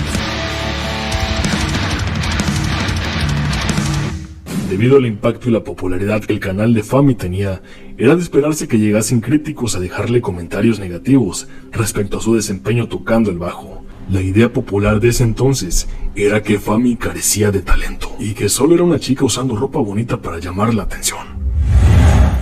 Pues, debido al impacto y la popularidad que el canal de Fami tenía, era de esperarse que llegasen críticos a dejarle comentarios negativos respecto a su desempeño tocando el bajo. La idea popular de ese entonces era que Fami carecía de talento y que solo era una chica usando ropa bonita para llamar la atención.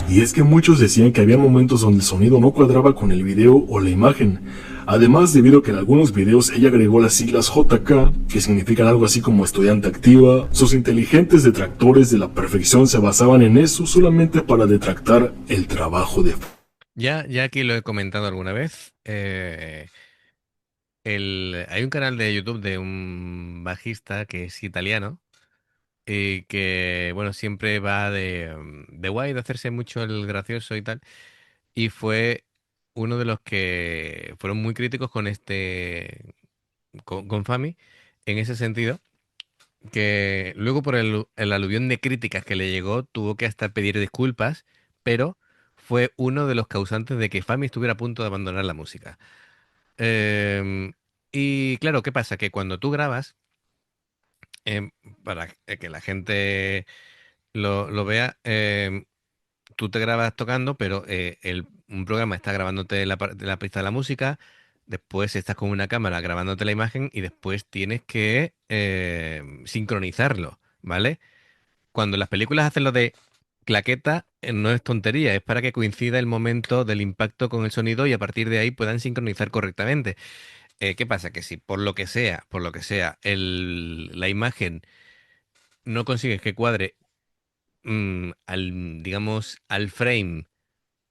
Y es que muchos decían que había momentos donde el sonido no cuadraba con el video o la imagen. Además, debido a que en algunos videos ella agregó las siglas JK, que significan algo así como estudiante activa, sus inteligentes detractores de la perfección se basaban en eso solamente para detractar el trabajo de... Ya aquí lo he comentado alguna vez. Hay un canal de YouTube de un bajista que es italiano y que, bueno, siempre va de guay, de hacerse mucho el gracioso y tal. Y fue uno de los que fueron muy críticos con con Fami, en ese sentido, que luego por el aluvión de críticas que le llegó, tuvo que hasta pedir disculpas, pero fue uno de los causantes de que Fami estuviera a punto de abandonar la música. Y claro, ¿qué pasa? Que cuando tú grabas, em, para que la gente lo vea, tú te grabas tocando, pero un programa está grabándote la pista de la música, después estás con una cámara grabándote la imagen y después tienes que sincronizarlo, ¿vale? Cuando las películas hacen lo de claqueta, no es tontería, es para que coincida el momento del impacto con el sonido y a partir de ahí puedan sincronizar correctamente. ¿Qué pasa? Que si por lo que sea, la imagen no consigues que cuadre digamos, al frame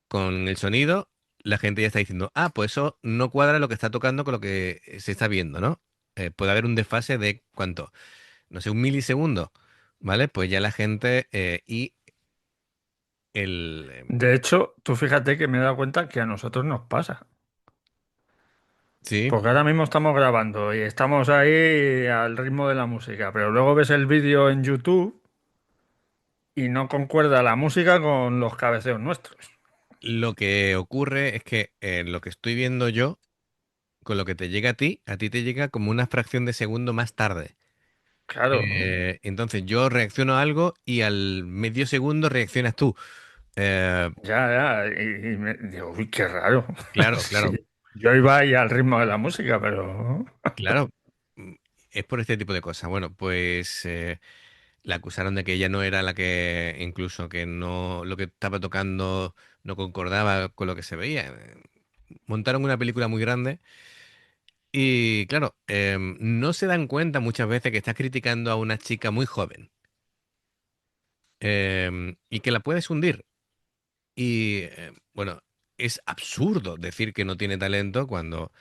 con el sonido, la gente ya está diciendo, ah, pues eso no cuadra lo que está tocando con lo que se está viendo, ¿no? Puede haber un desfase de cuánto, no sé, un milisegundo, ¿vale? Pues ya la gente y el... De hecho, tú fíjate que me he dado cuenta que a nosotros nos pasa. sí, Porque ahora mismo estamos grabando y estamos ahí al ritmo de la música, pero luego ves el vídeo en YouTube y no concuerda la música con los cabeceos nuestros. lo que ocurre es que lo que estoy viendo yo, con lo que te llega a ti te llega como una fracción de segundo más tarde. Claro, Entonces yo reacciono a algo y al medio segundo reaccionas tú. Eh, ya, y digo, uy, qué raro. claro, claro, Sí, yo iba ahí al ritmo de la música, pero claro. mm, Es por este tipo de cosas. Bueno, pues la acusaron de que ella no era la que, incluso que no, lo que estaba tocando no concordaba con lo que se veía. Montaron una película muy grande y, claro, no se dan cuenta muchas veces que estás criticando a una chica muy joven y que la puedes hundir. Y, bueno, es absurdo decir que no tiene talento cuando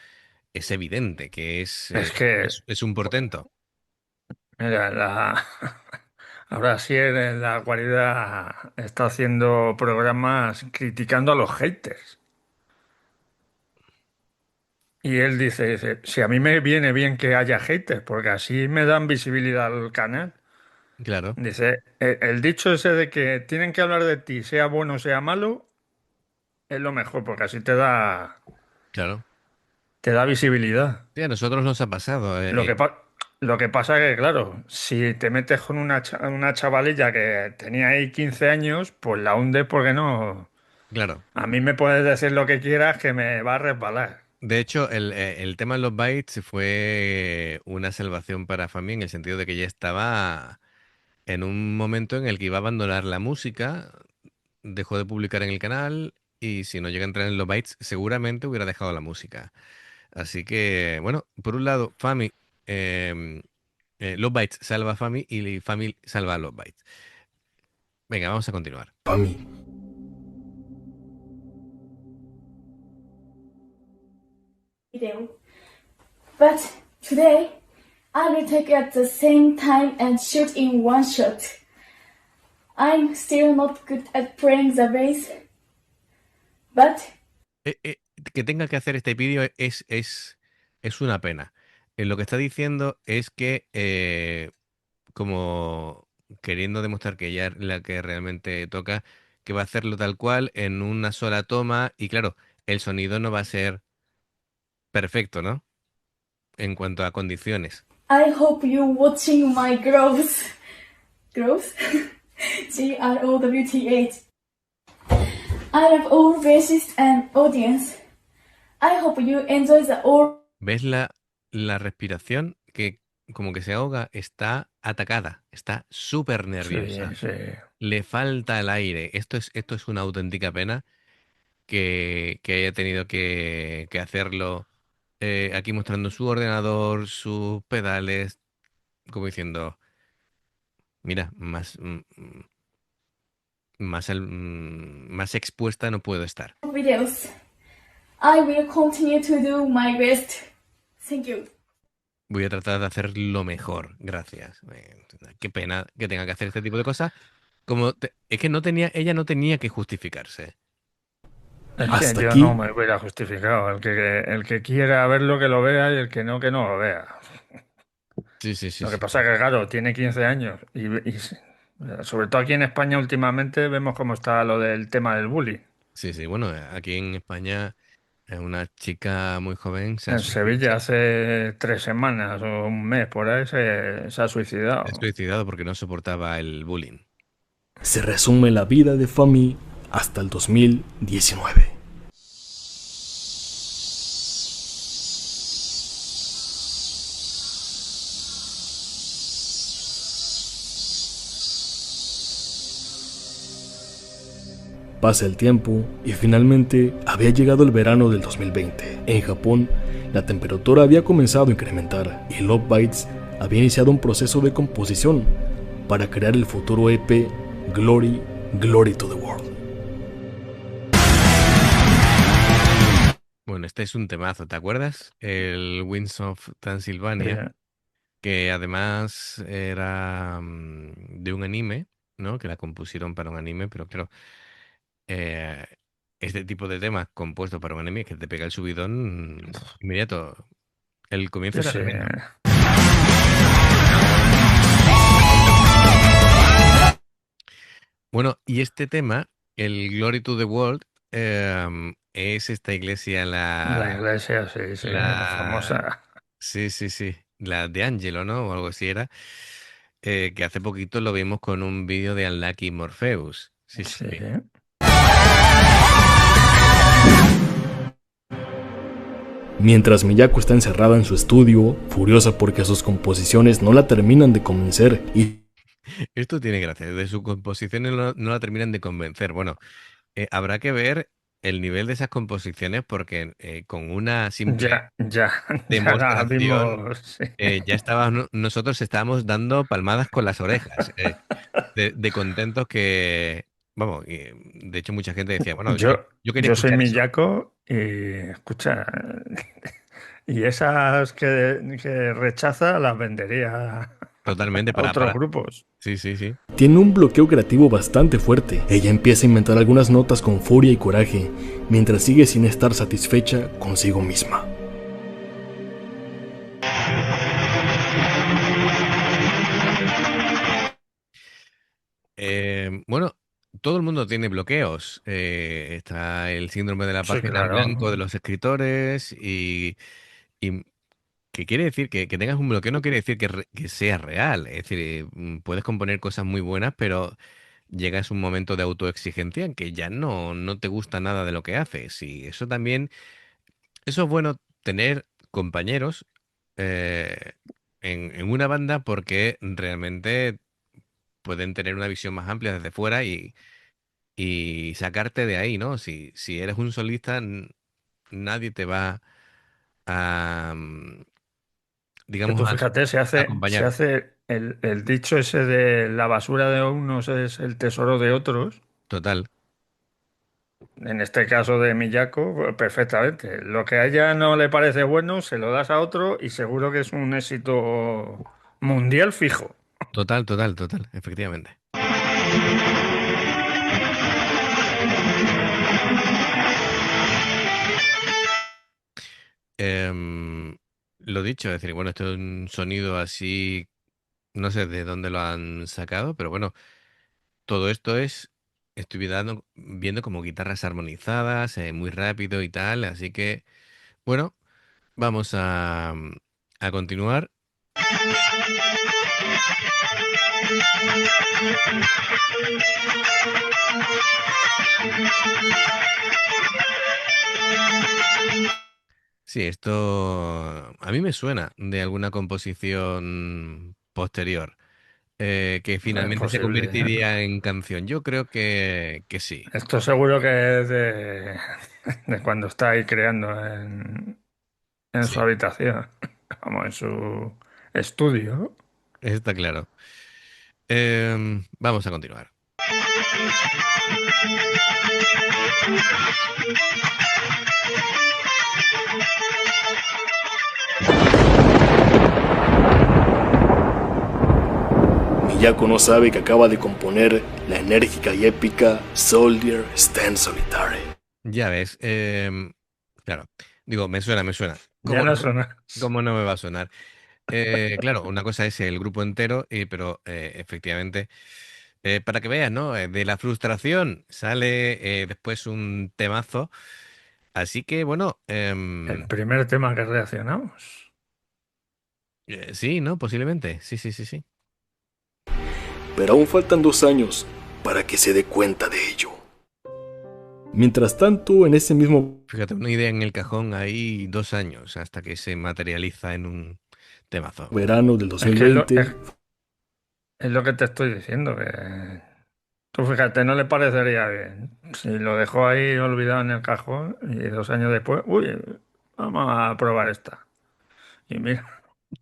es evidente que es que, es un portento. mira, ahora sí la guarida está haciendo programas criticando a los haters. Y él dice, si a mí me viene bien que haya haters, porque así me dan visibilidad al canal. Claro, Dice, el dicho ese de que tienen que hablar de ti, sea bueno o sea malo, es lo mejor, porque así claro. te da visibilidad. Sí, a nosotros nos ha pasado. Lo que, lo que pasa que, claro, si te metes con una chavalilla que tenía ahí 15 años, pues la hundes porque no. Claro. A mí me puedes decir lo que quieras que me va a resbalar. De hecho, el tema de los bytes fue una salvación para Fami en el sentido de que ya estaba en un momento en el que iba a abandonar la música, dejó de publicar en el canal y si no llega a entrar en los bytes, seguramente hubiera dejado la música. Así que, bueno, por un lado, Fami, em, los bytes salva a Fami y Fami salva a los bytes. Venga, vamos a continuar. Fami. Video. But today, I will take it at the same time and shoot in one shot. I'm still not good at playing the bass, but eh, eh, que tenga que hacer este vídeo es una pena. Lo que está diciendo es que, como queriendo demostrar que ella es la que realmente toca, que va a hacerlo tal cual en una sola toma y claro, el sonido no va a ser perfecto, ¿no? en cuanto a condiciones. I hope you watching my growth. Growth? GROWTH. I love all bassists and audience. I hope you enjoy the all. ¿Ves la respiración que como que se ahoga? Está atacada, está súper nerviosa. Sí, sí. Le falta el aire. Esto es una auténtica pena que haya tenido que hacerlo aquí mostrando su ordenador, sus pedales, como diciendo, mira, más expuesta no puedo estar. Videos. I will continue to do my best. Thank you. Voy a tratar de hacer lo mejor. Gracias. Qué pena que tenga que hacer este tipo de cosas. Es que ella no tenía que justificarse. Es que Hasta yo aquí. no me hubiera justificado. El que quiera verlo, que lo vea, y el que no lo vea. Sí, sí, sí, Lo que sí. pasa es que, claro, tiene 15 años sobre todo aquí en España últimamente vemos cómo está lo del tema del bullying. Sí, sí. Bueno, aquí en España una chica muy joven se ha En Sevilla hace 3 semanas o un mes por ahí se ha suicidado. suicidado porque no soportaba el bullying. Se resume la vida de Fami hasta el 2019. Pasa el tiempo y finalmente había llegado el verano del 2020. En Japón, la temperatura había comenzado a incrementar y Love Bites había iniciado un proceso de composición para crear el futuro EP Glory, Glory to the World. Bueno, este es un temazo, ¿te acuerdas? El Winds of Transylvania, que además era de un anime, ¿no? Que la compusieron para un anime, pero claro, este tipo de temas compuestos para un anime que te pega el subidón inmediato. El comienzo Sí, era sí. tremendo. Bueno, y este tema, el Glory to the World, es esta iglesia, La iglesia, sí, sí, la famosa. Sí, sí, sí, la de Angelo, ¿no? O algo así era, que hace poquito lo vimos con un vídeo de Unlucky Morpheus. Sí, sí, Sí. sí. Mientras Miyako está encerrada en su estudio, furiosa porque sus composiciones no la terminan de convencer y Esto tiene gracia, de sus composiciones no la terminan de convencer. Bueno, habrá que ver el nivel de esas composiciones porque con una simple Ya la demostración vimos. Sí. ya nosotros estábamos dando palmadas con las orejas de contentos que, vamos, de hecho mucha gente decía, bueno, yo quería Yo soy escuchar eso Miyako y escucha, y esas que rechaza las vendería totalmente a otros grupos. Sí, sí, sí. tiene un bloqueo creativo bastante fuerte. Ella empieza a inventar algunas notas con furia y coraje, mientras sigue sin estar satisfecha consigo misma. Bueno, todo el mundo tiene bloqueos. Está el síndrome de la Sí, página en blanco de claro. los escritores y que quiere decir que tengas un bloqueo no quiere decir que sea real. Es decir, puedes componer cosas muy buenas, pero llegas a un momento de autoexigencia en que ya no te gusta nada de lo que haces. Y eso también, eso es bueno tener compañeros eh, en una banda porque realmente pueden tener una visión más amplia desde fuera y sacarte de ahí, ¿no? Si eres un solista, nadie te va a, Que digamos, tú a fíjate, se acompañar. hace el dicho ese de la basura de unos es el tesoro de otros. Total, En este caso de Miyako, pues, perfectamente. Lo que a ella no le parece bueno, se lo das a otro y seguro que es un éxito mundial fijo. total, efectivamente. Lo dicho, es decir, bueno, esto es un sonido así, no sé de dónde lo han sacado, pero bueno, todo esto estoy viendo como guitarras armonizadas, muy rápido y tal, así que, bueno, vamos a continuar. Sí, esto a mí me suena de alguna composición posterior, que Es finalmente se posible. convertiría en canción. Yo creo que sí. Esto seguro que es de cuando está ahí creando en su Sí, habitación, como en su estudio. está claro. Vamos a continuar. Miyako no sabe que acaba de componer la enérgica y épica Soldier Stand Solitary. Ya ves, claro, digo, me suena. Ya ¿Cómo no no, suena. cómo no me va a sonar? Claro, una cosa es el grupo entero, pero efectivamente, para que veas, ¿no? De la frustración sale después un temazo. Así que, bueno, El primer tema que reaccionamos. sí, ¿no? Posiblemente. Sí. Pero aún faltan 2 años para que se dé cuenta de ello. Mientras tanto, en ese mismo Fíjate, una idea en el cajón ahí 2 años hasta que se materializa en un temazo. verano del Es que 2020, es lo que te estoy diciendo, que tú fíjate, no le parecería bien. Si lo dejó ahí olvidado en el cajón y 2 años después, uy, vamos a probar esta. Y mira,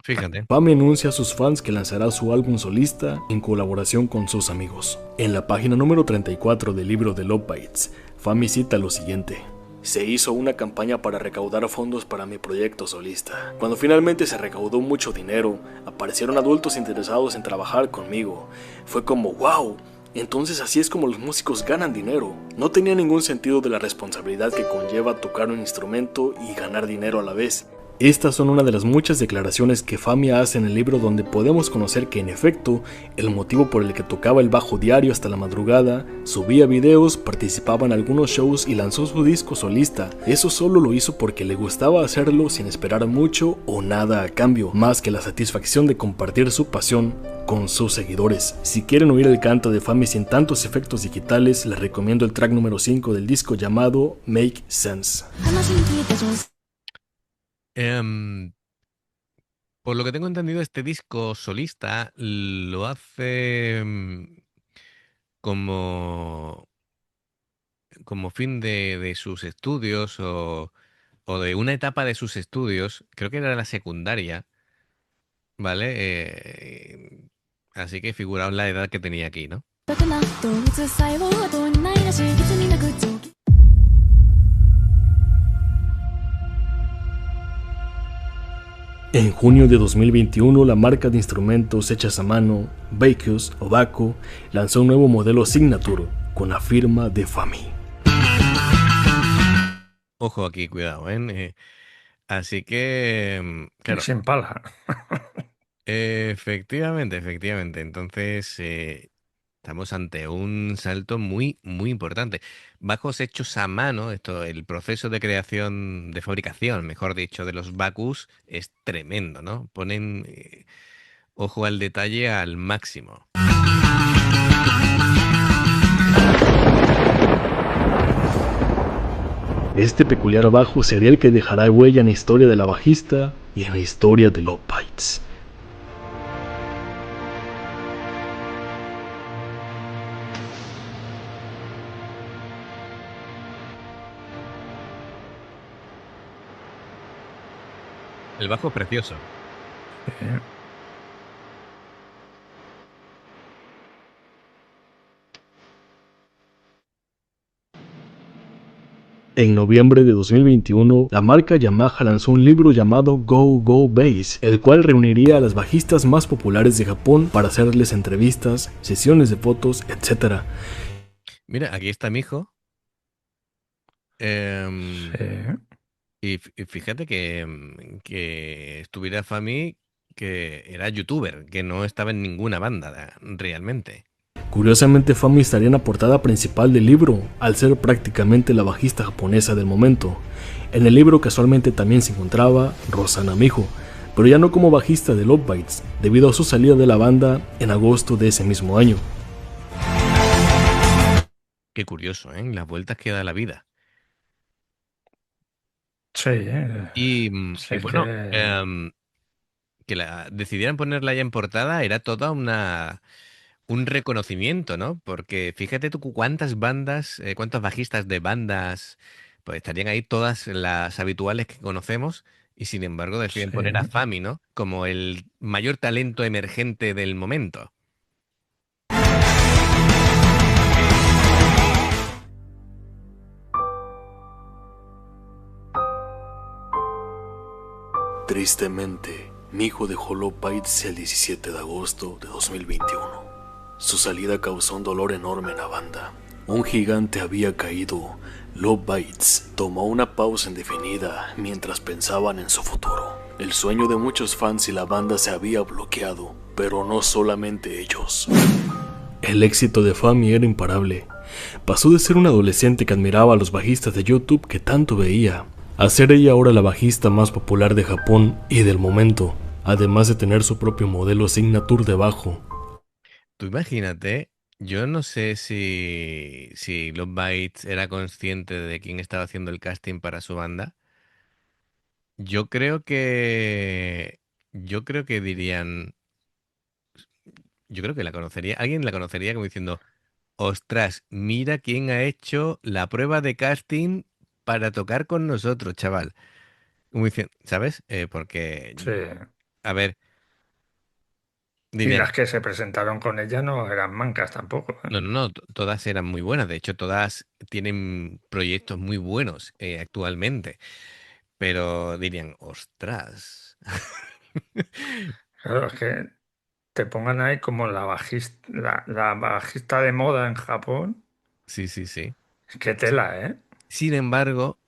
Fíjate. Fami anuncia a sus fans que lanzará su álbum solista en colaboración con sus amigos. En la página número 34 del libro de Love Bites, Fami cita lo siguiente: se hizo una campaña para recaudar fondos para mi proyecto solista. Cuando finalmente se recaudó mucho dinero, aparecieron adultos interesados en trabajar conmigo. Fue como wow, entonces así es como los músicos ganan dinero. No tenía ningún sentido de la responsabilidad que conlleva tocar un instrumento y ganar dinero a la vez. Estas son una de las muchas declaraciones que Fami hace en el libro, donde podemos conocer que en efecto el motivo por el que tocaba el bajo diario hasta la madrugada, subía videos, participaba en algunos shows y lanzó su disco solista. Eso solo lo hizo porque le gustaba hacerlo sin esperar mucho o nada a cambio, más que la satisfacción de compartir su pasión con sus seguidores. Si quieren oír el canto de Fami sin tantos efectos digitales, les recomiendo el track número 5 del disco llamado Make Sense. Por lo que tengo entendido, este disco solista lo hace como fin de sus estudios o de una etapa de sus estudios, creo que era la secundaria, ¿vale? Así que figuraos la edad que tenía aquí, ¿no? En junio de 2021, la marca de instrumentos hechas a mano, Bakos o Baco, lanzó un nuevo modelo Signature con la firma de Fami. Ojo aquí, cuidado, ¿eh? Así que, claro, sin pala. efectivamente. Entonces, estamos ante un salto muy importante. Bajos hechos a mano, el proceso de creación, de fabricación, mejor dicho, de los Bacus es tremendo, ¿no? Ponen ojo al detalle al máximo. Este peculiar bajo sería el que dejará huella en la historia de la bajista y en la historia de Love Bites. El bajo es precioso. En noviembre de 2021, la marca Yamaha lanzó un libro llamado Go Go Bass, el cual reuniría a las bajistas más populares de Japón para hacerles entrevistas, sesiones de fotos, etc. Mira, aquí está mi hijo. Y fíjate que estuviera Fami, que era youtuber, que no estaba en ninguna banda realmente. Curiosamente, Fami estaría en la portada principal del libro, al ser prácticamente la bajista japonesa del momento. En el libro casualmente también se encontraba Rosana Miho, pero ya no como bajista de Love Bites, debido a su salida de la banda en agosto de ese mismo año. Qué curioso, ¿eh? Las vueltas que da la vida. Sí, Y es bueno, que... que decidieran ponerla ya en portada era toda un reconocimiento, ¿no? Porque fíjate tú cuántas bandas, cuántos bajistas de bandas, pues estarían ahí todas las habituales que conocemos y sin embargo deciden Sí. poner a Fami, ¿no? Como el mayor talento emergente del momento. Tristemente, mi hijo dejó Love Bites el 17 de agosto de 2021. Su salida causó un dolor enorme en la banda. Un gigante había caído. Love Bites tomó una pausa indefinida mientras pensaban en su futuro. El sueño de muchos fans y la banda se había bloqueado, pero no solamente ellos. El éxito de Fami era imparable. Pasó de ser una adolescente que admiraba a los bajistas de YouTube que tanto veía, a ser ella ahora la bajista más popular de Japón y del momento, además de tener su propio modelo Signature de bajo. Tú imagínate, yo no sé si Love Bites era consciente de quién estaba haciendo el casting para su banda. Yo creo que, yo creo que dirían, yo creo que la conocería, alguien la conocería como diciendo, ostras, mira quién ha hecho la prueba de casting para tocar con nosotros, chaval. Como diciendo, ¿sabes? Porque, Sí. a ver, Y dirían, las que se presentaron con ella no eran mancas tampoco, ¿eh? no, no, no, todas eran muy buenas. De hecho, todas tienen proyectos muy buenos actualmente. Pero dirían, ostras. Claro, es que te pongan ahí como la bajista de moda en Japón. Sí, sí, sí. Qué tela, ¿eh? Sin embargo,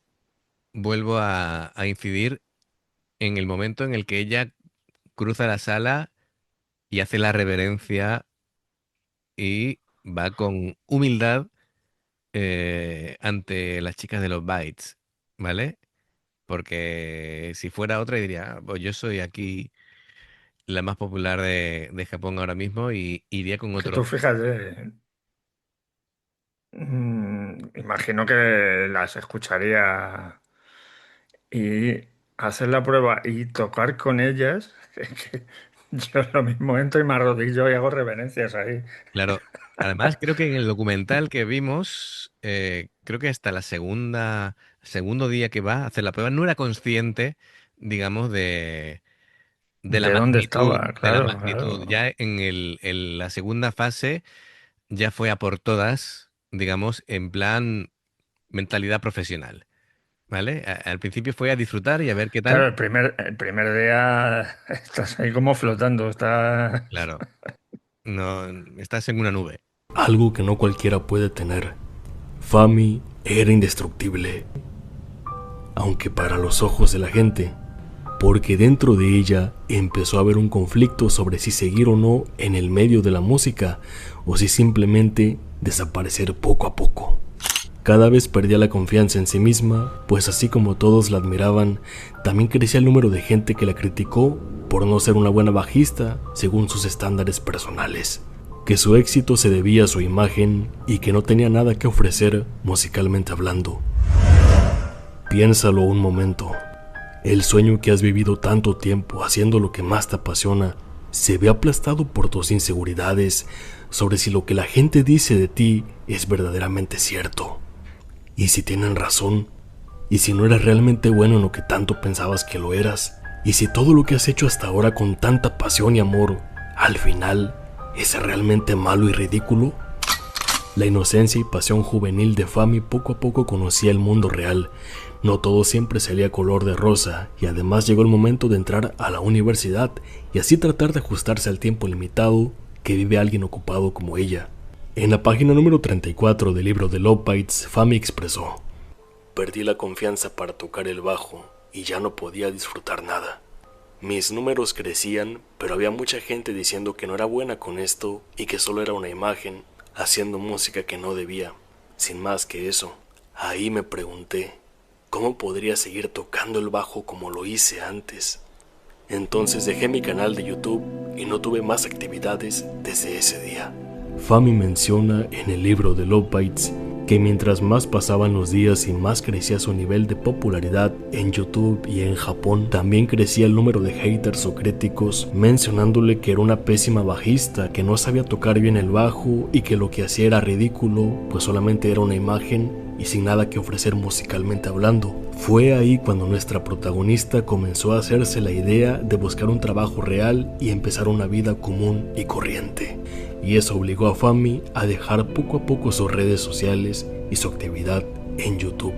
vuelvo a incidir en el momento en el que ella cruza la sala y hace la reverencia y va con humildad ante las chicas de los Bytes, ¿vale? Porque si fuera otra diría, "Ah, pues yo soy aquí la más popular de Japón ahora mismo y iría con Que tú otro. fíjate, imagino que las escucharía y hacer la prueba y tocar con ellas. Es que yo lo mismo entro y me arrodillo y hago reverencias ahí. Claro, además creo que en el documental que vimos, creo que hasta segundo día que va a hacer la prueba, no era consciente, digamos, de la ¿De dónde magnitud, estaba? de la Claro, magnitud. claro. Ya en la segunda fase ya fue a por todas, digamos, en plan mentalidad profesional, ¿vale? Al principio fue a disfrutar y a ver qué Claro, tal. el primer día estás ahí como flotando, estás... Claro, no, estás en una nube. Algo que no cualquiera puede tener. Fami era indestructible, aunque para los ojos de la gente, porque dentro de ella empezó a haber un conflicto sobre si seguir o no en el medio de la música o si simplemente desaparecer poco a poco. Cada vez perdía la confianza en sí misma, pues así como todos la admiraban, también crecía el número de gente que la criticó por no ser una buena bajista según sus estándares personales, que su éxito se debía a su imagen y que no tenía nada que ofrecer musicalmente hablando. Piénsalo un momento. El sueño que has vivido tanto tiempo haciendo lo que más te apasiona se ve aplastado por tus inseguridades sobre si lo que la gente dice de ti es verdaderamente cierto. Y si tienen razón, y si no eres realmente bueno en lo que tanto pensabas que lo eras, y si todo lo que has hecho hasta ahora con tanta pasión y amor, al final, es realmente malo y ridículo. La inocencia y pasión juvenil de Fami poco a poco conocía el mundo real. No todo siempre salía color de rosa, y además llegó el momento de entrar a la universidad y así tratar de ajustarse al tiempo limitado que vive alguien ocupado como ella. En la página número 34 del libro de Love Bites, Fami expresó: perdí la confianza para tocar el bajo y ya no podía disfrutar nada. Mis números crecían, pero había mucha gente diciendo que no era buena con esto y que solo era una imagen, haciendo música que no debía. Sin más que eso, ahí me pregunté, ¿cómo podría seguir tocando el bajo como lo hice antes? Entonces dejé mi canal de YouTube y no tuve más actividades desde ese día. Fami menciona en el libro de Love Bites que mientras más pasaban los días y más crecía su nivel de popularidad en YouTube y en Japón, también crecía el número de haters o críticos mencionándole que era una pésima bajista, que no sabía tocar bien el bajo y que lo que hacía era ridículo, pues solamente era una imagen y sin nada que ofrecer musicalmente hablando. Fue ahí cuando nuestra protagonista comenzó a hacerse la idea de buscar un trabajo real y empezar una vida común y corriente. Y eso obligó a Fami a dejar poco a poco sus redes sociales y su actividad en YouTube.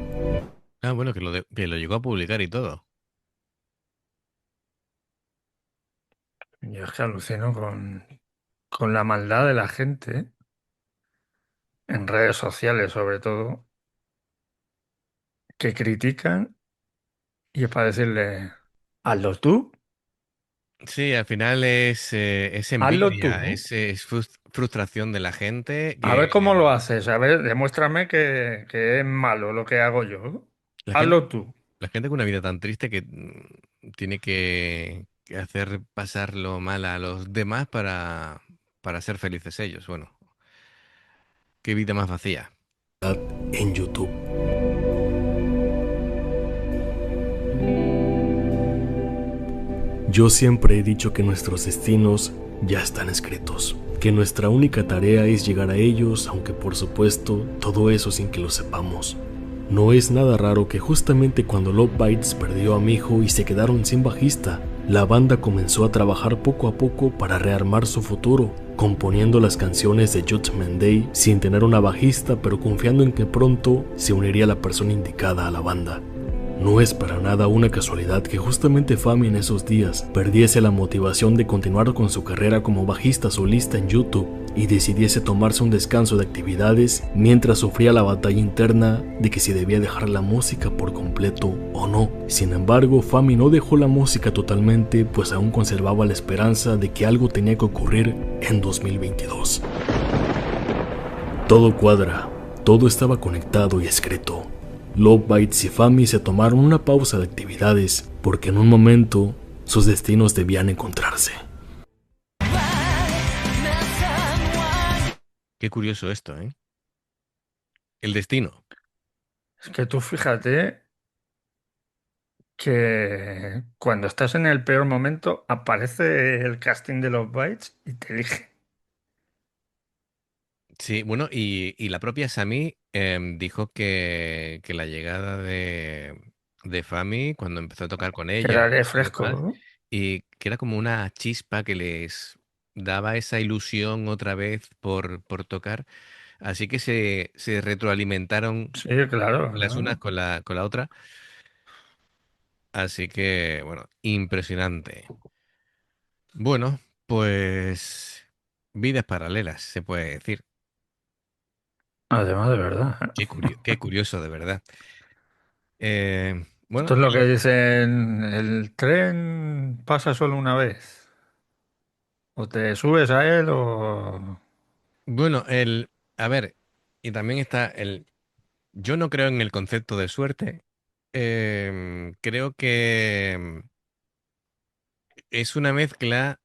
Ah, bueno, que lo llegó a publicar y todo. Yo es que alucino con la maldad de la gente, en redes sociales sobre todo, que critican y es para decirle, hazlo tú, Sí, al final es hazlo envidia, tú. es frustración de la gente A ver cómo que lo haces, a ver, demuéstrame que es malo lo que hago yo. la gente, Hazlo tú. la gente con una vida tan triste que tiene que hacer pasarlo mal a los demás para ser felices ellos. Bueno, qué vida más vacía. En YouTube. Yo siempre he dicho que nuestros destinos ya están escritos, que nuestra única tarea es llegar a ellos, aunque por supuesto todo eso sin que lo sepamos. No es nada raro que justamente cuando Love Bites perdió a mi hijo y se quedaron sin bajista, la banda comenzó a trabajar poco a poco para rearmar su futuro, componiendo las canciones de Judgment Day sin tener una bajista, pero confiando en que pronto se uniría la persona indicada a la banda. No es para nada una casualidad que justamente Fami en esos días perdiese la motivación de continuar con su carrera como bajista solista en YouTube y decidiese tomarse un descanso de actividades mientras sufría la batalla interna de que si debía dejar la música por completo o no. Sin embargo, Fami no dejó la música totalmente, pues aún conservaba la esperanza de que algo tenía que ocurrir en 2022. Todo cuadra, todo estaba conectado y escrito. Love Bites y Fami se tomaron una pausa de actividades porque en un momento sus destinos debían encontrarse. Qué curioso esto, ¿eh? El destino. Es que tú fíjate que cuando estás en el peor momento aparece el casting de los Bites y te elige. Sí, bueno, y la propia Sami dijo que la llegada de Fami, cuando empezó a tocar con Que ella era de y fresco, demás, ¿no? y que era como una chispa que les daba esa ilusión otra vez por tocar. Así que se retroalimentaron Sí, claro, las unas claro. con la otra. Así que, bueno, impresionante. Bueno, pues vidas paralelas, se puede decir. Además, de verdad. Qué curioso, de verdad. Esto Bueno, es lo que dicen, el tren pasa solo una vez. O te subes a él o... bueno, a ver, y también está yo no creo en el concepto de suerte. Creo que es una mezcla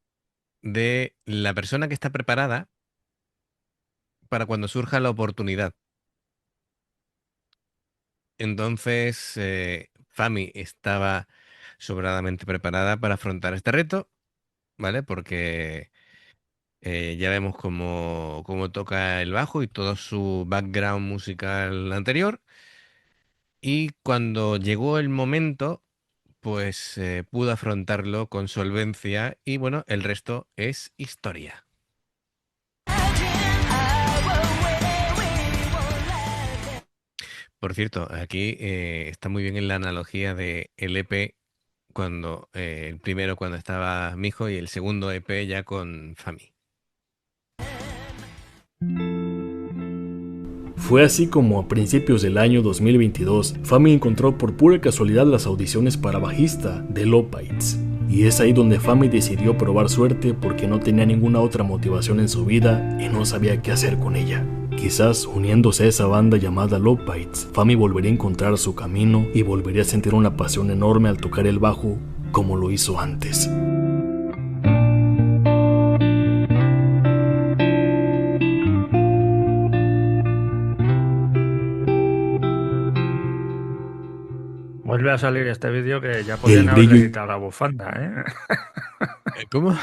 de la persona que está preparada para cuando surja la oportunidad. Entonces, Fami estaba sobradamente preparada para afrontar este reto, ¿vale? Porque ya vemos cómo toca el bajo y todo su background musical anterior. Y cuando llegó el momento, pues pudo afrontarlo con solvencia y bueno, el resto es historia. Por cierto, aquí está muy bien en la analogía de el EP cuando el primero cuando estaba Mijo y el segundo EP ya con Fami. Fue así como a principios del año 2022, Fami encontró por pura casualidad las audiciones para bajista de Love Bites. Y es ahí donde Fami decidió probar suerte porque no tenía ninguna otra motivación en su vida y no sabía qué hacer con ella. Quizás uniéndose a esa banda llamada Love Bites, Fami volvería a encontrar su camino y volvería a sentir una pasión enorme al tocar el bajo como lo hizo antes. Vuelve a salir este vídeo que ya podían haberle quitado la bufanda, ¿eh? ¿Cómo?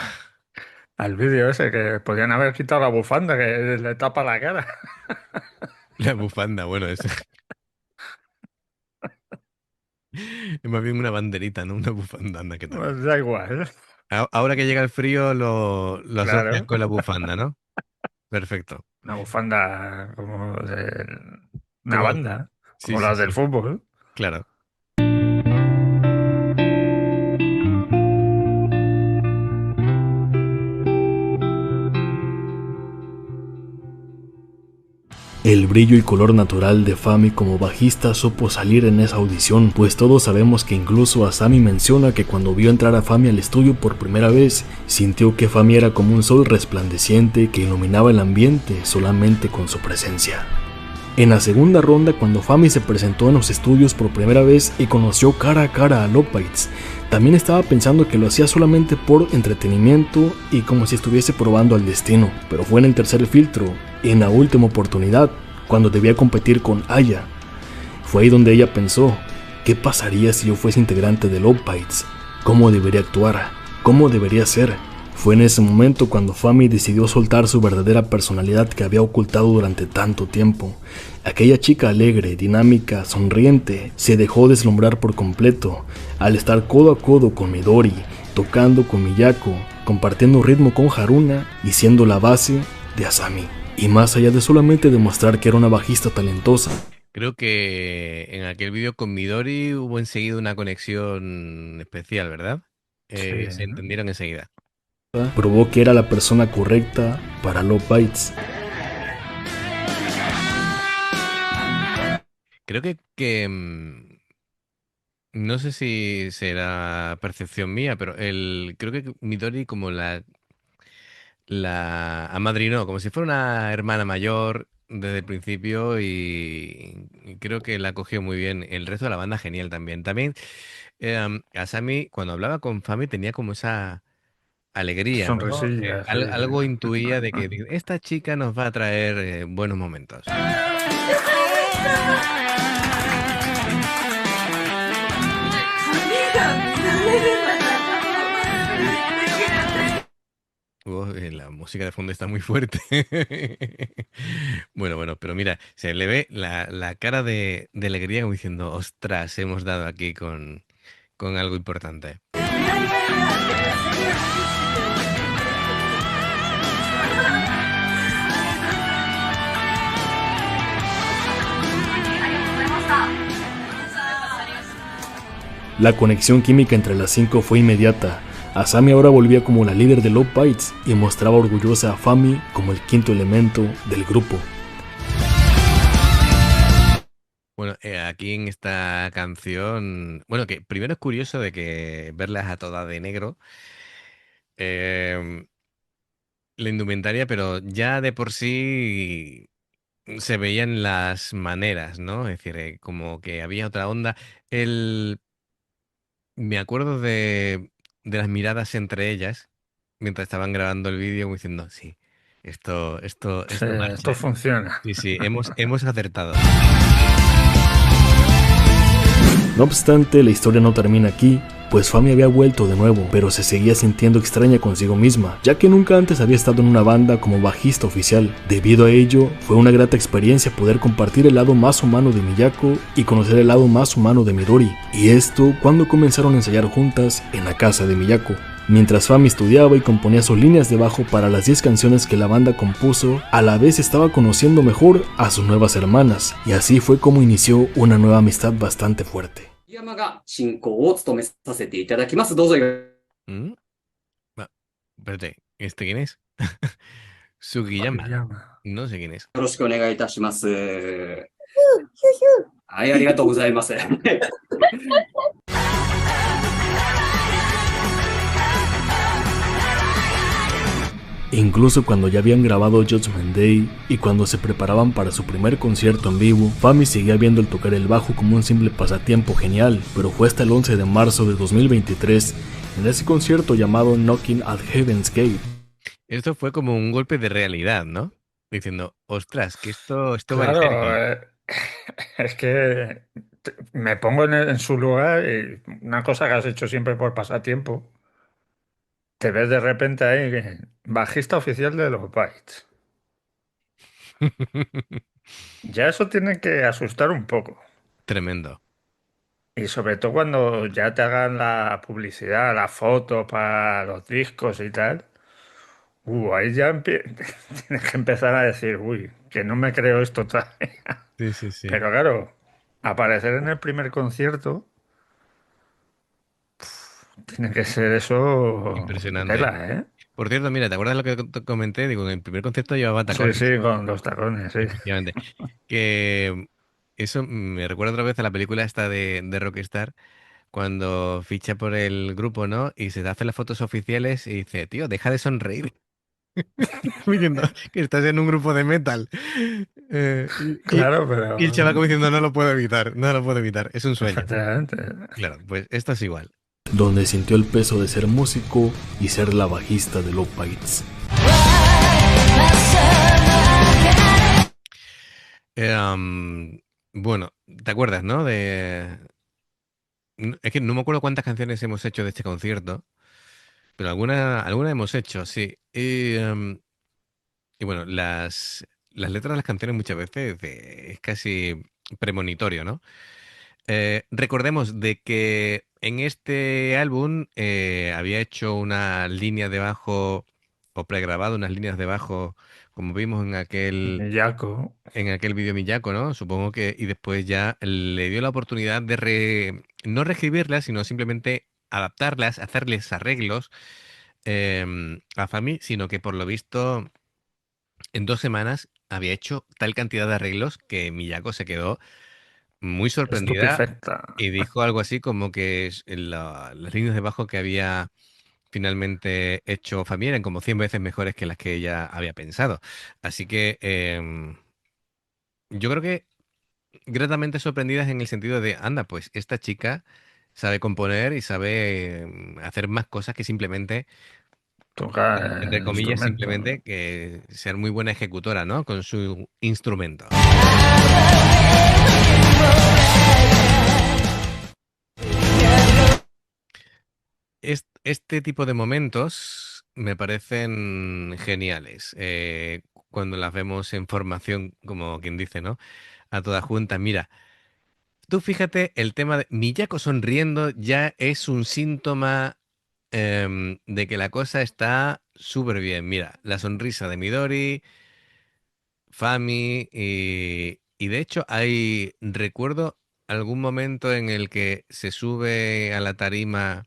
Al vídeo ese, que podían haber quitado la bufanda, que le tapa la cara. La bufanda, bueno, es más bien una banderita, no una bufanda. Anda, ¿qué tal? Pues da igual. Ahora que llega el frío lo asocias Claro. con la bufanda, ¿no? Perfecto. Una bufanda como de una Como- banda, Sí, como sí, las sí. del fútbol. Claro. El brillo y color natural de Fami como bajista supo salir en esa audición, pues todos sabemos que incluso Asami menciona que cuando vio entrar a Fami al estudio por primera vez, sintió que Fami era como un sol resplandeciente que iluminaba el ambiente solamente con su presencia. En la segunda ronda, cuando Fami se presentó en los estudios por primera vez y conoció cara a cara a Lopaitz, también estaba pensando que lo hacía solamente por entretenimiento y como si estuviese probando al destino, pero fue en el tercer filtro, en la última oportunidad, cuando debía competir con Aya. Fue ahí donde ella pensó, ¿qué pasaría si yo fuese integrante de Lopaitz? ¿Cómo debería actuar? ¿Cómo debería ser? Fue en ese momento cuando Fami decidió soltar su verdadera personalidad que había ocultado durante tanto tiempo. Aquella chica alegre, dinámica, sonriente, se dejó deslumbrar por completo al estar codo a codo con Midori, tocando con Miyako, compartiendo ritmo con Haruna y siendo la base de Asami. Y más allá de solamente demostrar que era una bajista talentosa, Creo que en aquel vídeo con Midori hubo enseguida una conexión especial, ¿verdad? Sí. Se entendieron enseguida. probó que era la persona correcta para Lopaitz. Creo que no sé si será percepción mía, pero creo que Midori como la amadrinó, como si fuera una hermana mayor desde el principio y creo que la cogió muy bien. El resto de la banda genial también. También Asami cuando hablaba con Fami tenía como esa alegría, ¿no? Sonrisilla, sí. Algo intuía de que esta chica nos va a traer buenos momentos. La música de fondo está muy fuerte. Bueno, pero mira, se le ve la cara de alegría como diciendo, ostras, hemos dado aquí con algo importante. La conexión química entre las cinco fue inmediata. Asami ahora volvía como la líder de Lopaitz y mostraba orgullosa a Fami como el quinto elemento del grupo. Bueno, aquí en esta canción, bueno, que primero es curioso de que verlas a todas de negro, la indumentaria, pero ya de por sí se veían las maneras, ¿no? Es decir, como que había otra onda. Me acuerdo de las miradas entre ellas mientras estaban grabando el vídeo, como diciendo, sí, esto Sí, marcha. esto funciona. Sí, hemos acertado. No obstante, la historia no termina aquí, pues Fami había vuelto de nuevo, pero se seguía sintiendo extraña consigo misma, ya que nunca antes había estado en una banda como bajista oficial. Debido a ello, fue una grata experiencia poder compartir el lado más humano de Miyako y conocer el lado más humano de Midori, y esto cuando comenzaron a ensayar juntas en la casa de Miyako. Mientras Fami estudiaba y componía sus líneas de bajo para las 10 canciones que la banda compuso, a la vez estaba conociendo mejor a sus nuevas hermanas, y así fue como inició una nueva amistad bastante fuerte. 山が進行を務めさせていただきます。どうぞよ ¿Mm? Espérate, ¿quién es? Sugiyama. Sugiyama. No sé quién es. ろしくお願いいたします。はい、ありがとうございます。Incluso cuando ya habían grabado Judgment Day y cuando se preparaban para su primer concierto en vivo, Fami seguía viendo el tocar el bajo como un simple pasatiempo genial, pero fue hasta el 11 de marzo de 2023, en ese concierto llamado Knocking at Heaven's Gate. Esto fue como un golpe de realidad, ¿no? Diciendo, ostras, que esto va en serio. Claro, es que me pongo en su lugar y una cosa que has hecho siempre por pasatiempo, te ves de repente ahí, bajista oficial de los Bites. Ya eso tiene que asustar un poco. Tremendo. Y sobre todo cuando ya te hagan la publicidad, las fotos para los discos y tal. Ahí ya tienes que empezar a decir, uy, que no me creo esto todavía. Sí, sí, sí. Pero claro, aparecer en el primer concierto tiene que ser eso Impresionante. tela, ¿eh? Por cierto, mira, ¿te acuerdas lo que te comenté? Digo, en el primer concierto llevaba Sí, tacones. sí, con los tacones, sí. Efectivamente. Que eso me recuerda otra vez a la película esta de Rockstar, cuando ficha por el grupo, ¿no? Y se te hacen las fotos oficiales y dice, tío, deja de sonreír. Diciendo que estás en un grupo de metal. Claro, pero... Y el chaval como diciendo, no lo puedo evitar, no lo puedo evitar, es un sueño. Efectivamente. Claro, pues esto es igual. Donde sintió el peso de ser músico y ser la bajista de Love Bites. Bueno, ¿te acuerdas, no? Es que no me acuerdo cuántas canciones hemos hecho de este concierto, pero alguna hemos hecho, sí. Y bueno, las letras de las canciones muchas veces es casi premonitorio, ¿no? Recordemos de que en este álbum había hecho una línea de bajo, o pregrabado unas líneas de bajo, como vimos en aquel Miyako. vídeo Miyako, ¿no? Supongo que, y después ya le dio la oportunidad de no reescribirlas, sino simplemente adaptarlas, hacerles arreglos a Fami, sino que por lo visto en 2 semanas había hecho tal cantidad de arreglos que Miyako se quedó muy sorprendida Estupefacta. y dijo algo así como que las líneas de bajo que había finalmente hecho Fami eran como 100 veces mejores que las que ella había pensado. Así que yo creo que gratamente sorprendidas en el sentido de, anda, pues esta chica sabe componer y sabe hacer más cosas que simplemente, Tocar entre el comillas, instrumento. simplemente que ser muy buena ejecutora, ¿no? Con su instrumento. Este tipo de momentos me parecen geniales. Cuando las vemos en formación, como quien dice, ¿no? A toda junta. Mira, tú fíjate, el tema de Miyako sonriendo ya es un síntoma de que la cosa está súper bien. Mira, la sonrisa de Midori, Fami, y de hecho recuerdo algún momento en el que se sube a la tarima,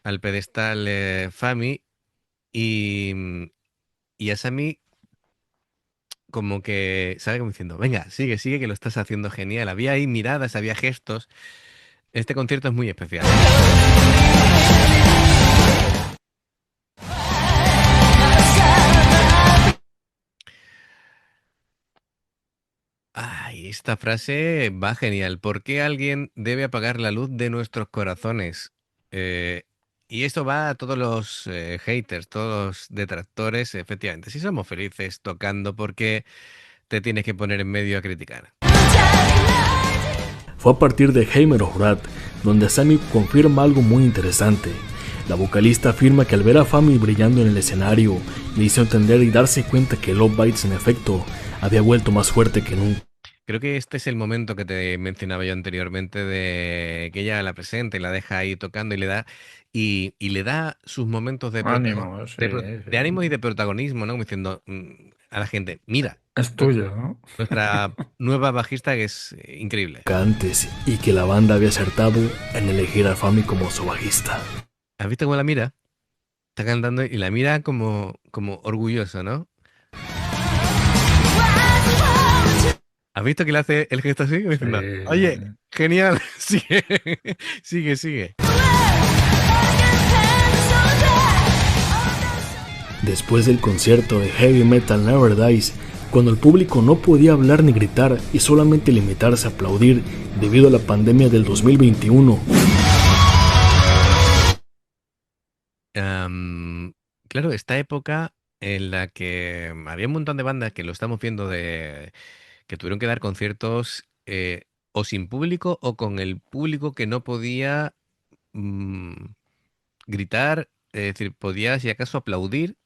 al pedestal Fami, y Asami como que, ¿sabe? Como diciendo, venga, sigue, sigue, que lo estás haciendo genial. Había ahí miradas, había gestos. Este concierto es muy especial. Ay, esta frase va genial. ¿Por qué alguien debe apagar la luz de nuestros corazones? Y esto va a todos los haters, todos los detractores. Efectivamente, si somos felices tocando, ¿por qué te tienes que poner en medio a criticar? Fue a partir de Heimer Horat donde Asami confirma algo muy interesante. La vocalista afirma que al ver a Fami brillando en el escenario, le hizo entender y darse cuenta que Love Bites en efecto había vuelto más fuerte que nunca. Creo que este es el momento que te mencionaba yo anteriormente, de que ella la presenta y la deja ahí tocando y le da sus momentos de Ánimo, sí, de ánimo y de protagonismo, ¿no? Como diciendo a la gente, mira, es tuyo, ¿no? nuestra nueva bajista que es increíble. Antes, y que la banda había acertado en elegir a Fami como su bajista. ¿Has visto cómo la mira? Está cantando y la mira como orgulloso, ¿no? ¿Has visto que le hace el gesto así? Diciendo, Sí. oye, genial, sigue, sigue, sigue. después del concierto de Heavy Metal Never Dies, cuando el público no podía hablar ni gritar y solamente limitarse a aplaudir debido a la pandemia del 2021. Claro, esta época en la que había un montón de bandas que lo estamos viendo que tuvieron que dar conciertos o sin público o con el público que no podía mm, gritar, es decir, podía si acaso aplaudir.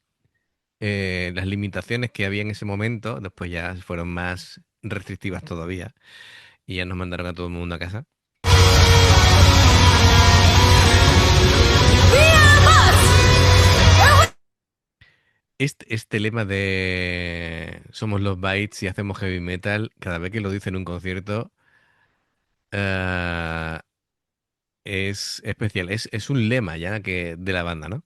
Las limitaciones que había en ese momento, después ya fueron más restrictivas todavía y ya nos mandaron a todo el mundo a casa. Este lema de somos los Bytes y hacemos heavy metal, cada vez que lo dice en un concierto, eh, es especial. Es un lema ya de la banda, ¿no?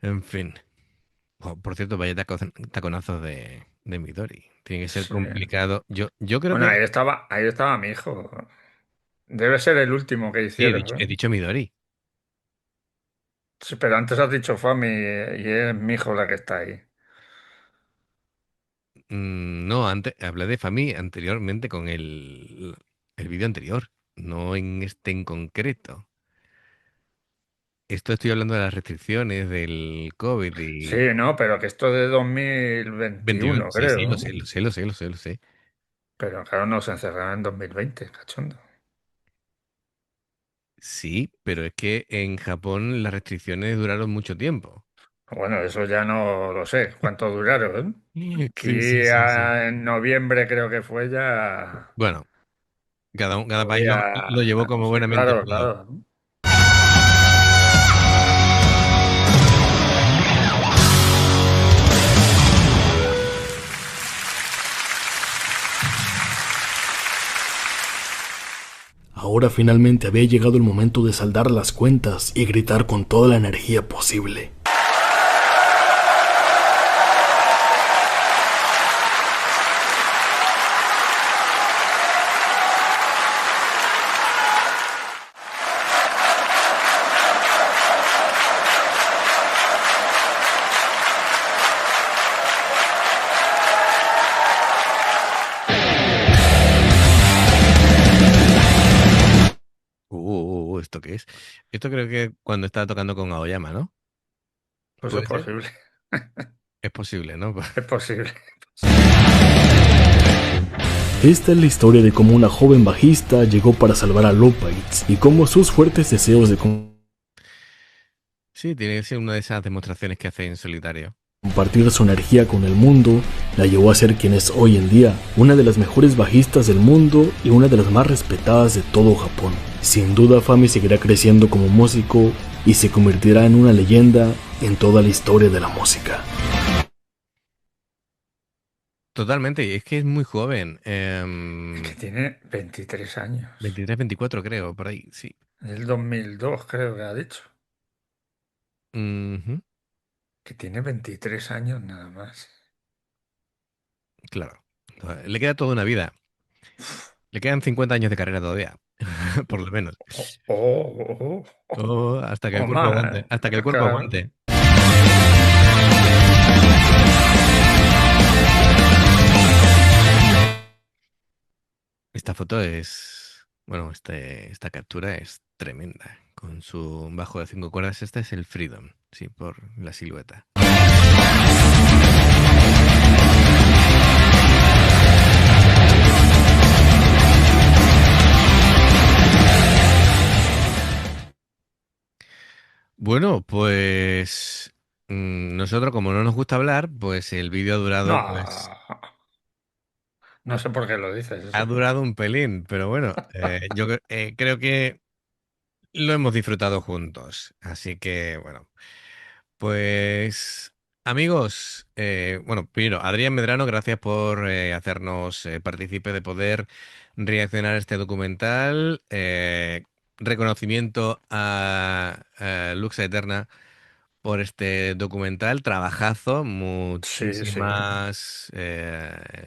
En fin. Por cierto, vaya taconazos de Midori. Tiene que ser Sí. complicado. Yo creo Bueno, que... ahí estaba mi hijo. Debe ser el último que Sí, hicieron, he ¿eh? dicho Midori. Sí, pero antes has dicho Fami y es mi hijo la que está ahí. No, antes hablé de Fami anteriormente con el vídeo anterior, no en este en concreto. Esto estoy hablando de las restricciones del COVID Sí, y no, pero que esto es de 21. 2021, Sí, sí, lo creo. sé, lo sé, lo sé, lo sé, lo sé. Pero claro, nos encerraron en 2020, cachondo. Sí, pero es que en Japón las restricciones duraron mucho tiempo. Bueno, eso ya no lo sé. ¿Cuánto duraron? Sí, Aquí sí, sí, sí. en noviembre creo que fue ya. Bueno, cada país Podía. lo llevó como Sí, buenamente claro, pudo. claro. Ahora finalmente había llegado el momento de saldar las cuentas y gritar con toda la energía posible. ¿Esto qué es? Esto creo que cuando estaba tocando con Aoyama, ¿no? Pues es ¿Puede ser? posible. Es posible, ¿no? Es posible. Esta es la historia de cómo una joven bajista llegó para salvar a Lopites y cómo sus fuertes deseos de Sí, tiene que ser una de esas demostraciones que hace en solitario. compartir su energía con el mundo la llevó a ser quien es hoy en día, una de las mejores bajistas del mundo y una de las más respetadas de todo Japón. Sin duda Fami seguirá creciendo como músico y se convertirá en una leyenda en toda la historia de la música. Totalmente, y es que es muy joven. Que tiene 23 años. 23, 24 creo, por ahí, sí. Es el 2002, creo que ha dicho. Ujú, Que tiene 23 años nada más. claro. Le queda toda una vida. Le quedan 50 años de carrera todavía, por lo menos. Oh, oh, oh, oh, O hasta que el o cuerpo más, aguante. Hasta que el cuerpo claro. aguante. Esta foto es. Bueno, esta captura es tremenda. Con su bajo de 5 cuerdas. Este es el Freedom. Sí, por la silueta. Bueno, pues. Nosotros, como no nos gusta hablar, pues el vídeo ha durado, pues. No, no sé por qué lo dices Ha eso. durado un pelín, pero bueno, creo que lo hemos disfrutado juntos. Así que, bueno, pues amigos, bueno, primero, Adrián Medrano, gracias por hacernos partícipe de poder reaccionar a este documental. Reconocimiento a Luxa Eterna por este documental, trabajazo, Sí, sí. muchísimas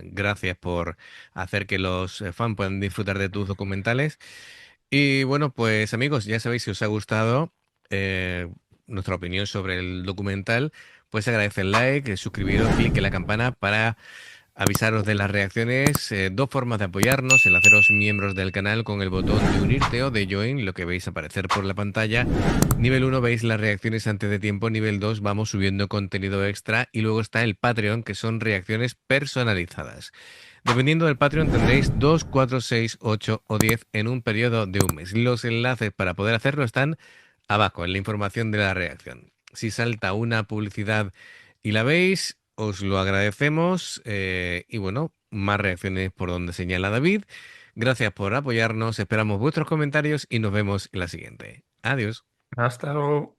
gracias por hacer que los fans puedan disfrutar de tus documentales. Y bueno, pues amigos, ya sabéis si os ha gustado nuestra opinión sobre el documental, pues agradece el like, suscribiros, clic en la campana para avisaros de las reacciones. Dos formas de apoyarnos: el haceros miembros del canal con el botón de unirte o de join, lo que veis aparecer por la pantalla. Nivel 1 veis las reacciones antes de tiempo, nivel 2 vamos subiendo contenido extra y luego está el Patreon, que son reacciones personalizadas. Dependiendo del Patreon tendréis 2, 4, 6, 8 o 10 en un periodo de un mes. Los enlaces para poder hacerlo están abajo en la información de la reacción. Si salta una publicidad y la veis, os lo agradecemos. Y bueno, más reacciones por donde señala David. Gracias por apoyarnos, esperamos vuestros comentarios y nos vemos en la siguiente. Adiós. Hasta luego.